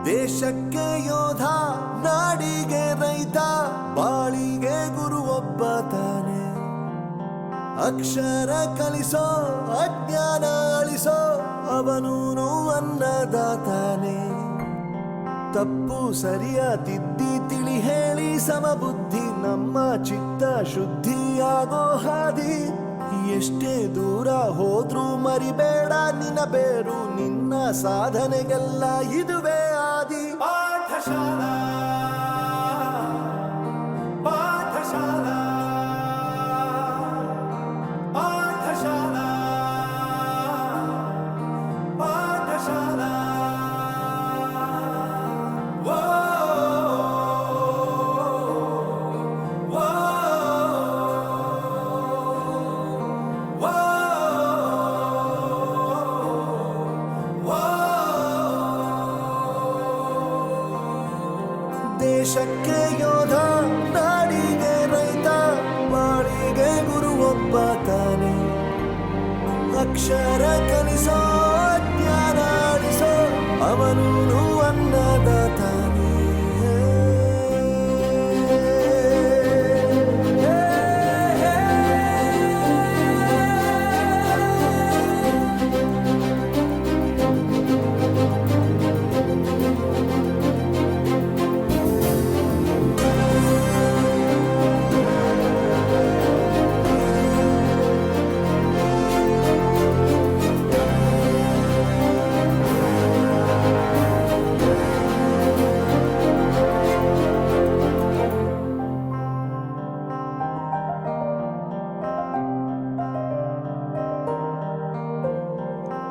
ದೇಶಕ್ಕೆ ಯೋಧ, ನಾಡಿಗೆ ರೈತ, ಬಾಳಿಗೆ ಗುರು ಒಬ್ಬ ತಾನೆ. ಅಕ್ಷರ ಕಲಿಸೋ, ಅಜ್ಞಾನ ಅಳಿಸೋ, ಅವನೂನು ಅನ್ನದಾತಾನೆ. ತಪ್ಪು ಸರಿಯ ತಿದ್ದಿ ತಿಳಿ ಹೇಳಿ ಸಮಬುದ್ಧಿ, ನಮ್ಮ ಚಿತ್ತ ಶುದ್ಧಿಯಾಗೋ ಹಾದಿ. ಎಷ್ಟೇ ದೂರ ಹೋದ್ರೂ ಮರಿಬೇಡ ನಿನ್ನ ಬೇರು, ನಿನ್ನ ಸಾಧನೆಗೆಲ್ಲ ಇದುವೇ ಆದಿ. ಪಾಠಶಾಲಾ ಪಾಠಶಾಲಾ ಪಾಠಶಾಲಾ ಪಾಠಶಾಲಾ. ದೇಶಕ್ಕೆ ಯೋಧ, ನಾಡಿಗೆ ರೈತ, ಬಾಳಿಗೆ ಗುರು ಒಬ್ಬ ತಾನೆ. ಅಕ್ಷರ ಕಲಿಸೋ, ಜ್ಞಾನ ಅಳಿಸೋ, ಅವನೂನು ಅನ್ನದಾತಾನೆ.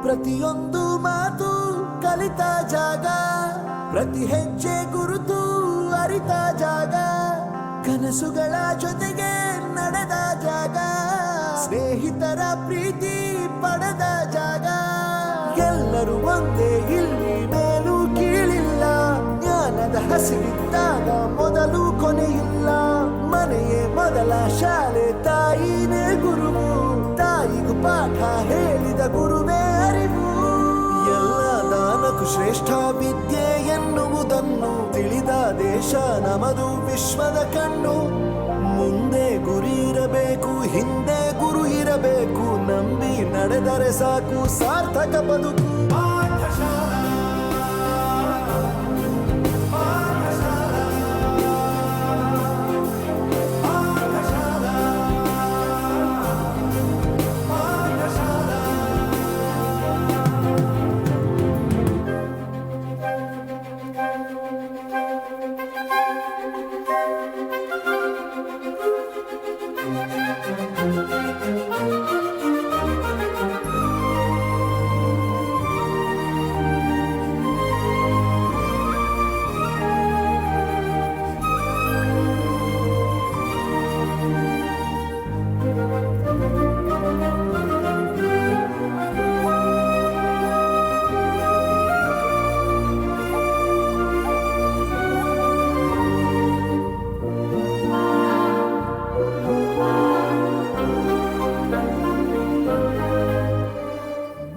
ಪ್ರತಿಯೊಂದು ಮಾತು ಕಲಿತ ಜಾಗ, ಪ್ರತಿ ಹೆಜ್ಜೆ ಗುರುತು ಅರಿತ ಜಾಗ, ಕನಸುಗಳ ಜೊತೆಗೆ ನಡೆದ ಜಾಗ, ಸ್ನೇಹಿತರ ಪ್ರೀತಿ ಪಡೆದ ಜಾಗ. ಎಲ್ಲರೂ ಒಂದೇ, ಇಲ್ಲಿ ಮೇಲೂ ಕೀಳಿಲ್ಲ, ಜ್ಞಾನದ ಹಸಿವಿದ್ದಾಗ ಮೊದಲು ಕೊನೆಯಿಲ್ಲ. ಮನೆಯೇ ಮೊದಲ ಶಾಲೆ, ತಾಯಿನೇ ಗುರುವು, ತಾಯಿಗೂ ಪಾಠ ಹೇಳಿದ ಗುರುವೇ ಅರಿವು. ಎಲ್ಲ ದಾನಕ್ಕೂ ಶ್ರೇಷ್ಠ ವಿದ್ಯೆ ಎನ್ನುವುದನ್ನು ತಿಳಿದ ದೇಶ ನಮದು, ವಿಶ್ವದ ಕಣ್ಣು. ಮುಂದೆ ಗುರಿ ಇರಬೇಕು, ಹಿಂದೆ ಗುರು ಇರಬೇಕು, ನಂಬಿ ನಡೆದರೆ ಸಾಕು ಸಾರ್ಥಕ ಬದುಕು. ಪಾಠಶಾಲಾ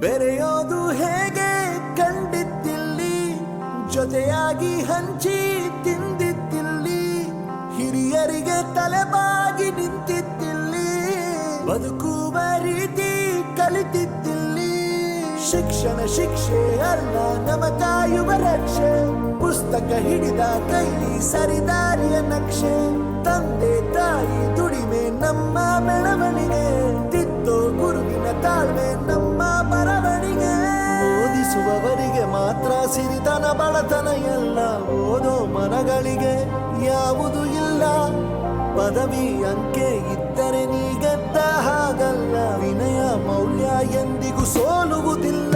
ಬೆರೆಯೋದು ಹೇಗೆ ಕಂಡಿದ್ದಿಲ್ಲಿ, ಜೊತೆಯಾಗಿ ಹಂಚಿ ತಿಂದಿದ್ದಿಲ್ಲಿ, ಹಿರಿಯರಿಗೆ ತಲೆಬಾಗಿ ನಿಂತಿದ್ದಿಲ್ಲಿ, ಬದುಕುವ ರೀತಿ ಕಲಿತಿದ್ದಿಲ್ಲಿ. ಶಿಕ್ಷಣ ಶಿಕ್ಷೆ ಅಲ್ಲ, ನಮ ಕಾಯುವ ರಕ್ಷೆ, ಪುಸ್ತಕ ಹಿಡಿದ ಕೈಲಿ ಸರಿದಾರಿಯ ನಕ್ಷೆ. ತಂದೆ ತಾಯಿ ದುಡಿಮೆ ನಮ್ಮ ಬೆಳವಣಿಗೆ, ತಿದ್ದೋ ಗುರುವಿನ ತಾಳ್ಮೆ ನಮ್ಮ ಬರವಣಿಗೆ. ಓದಿಸುವವರಿಗೆ ಮಾತ್ರ ಸಿರಿತನ ಬಡತನ ಎಲ್ಲ, ಓದೋ ಮನಗಳಿಗೆ ಯಾವುದು ಇಲ್ಲ. ಪದವಿ ಅಂಕೆ ಇದ್ದರೆ ನೀ ಗೆದ್ದ ಹಾಗಲ್ಲ, ವಿನಯ ಮೌಲ್ಯ ಎಂದಿಗೂ ಸೋಲುವುದಿಲ್ಲ.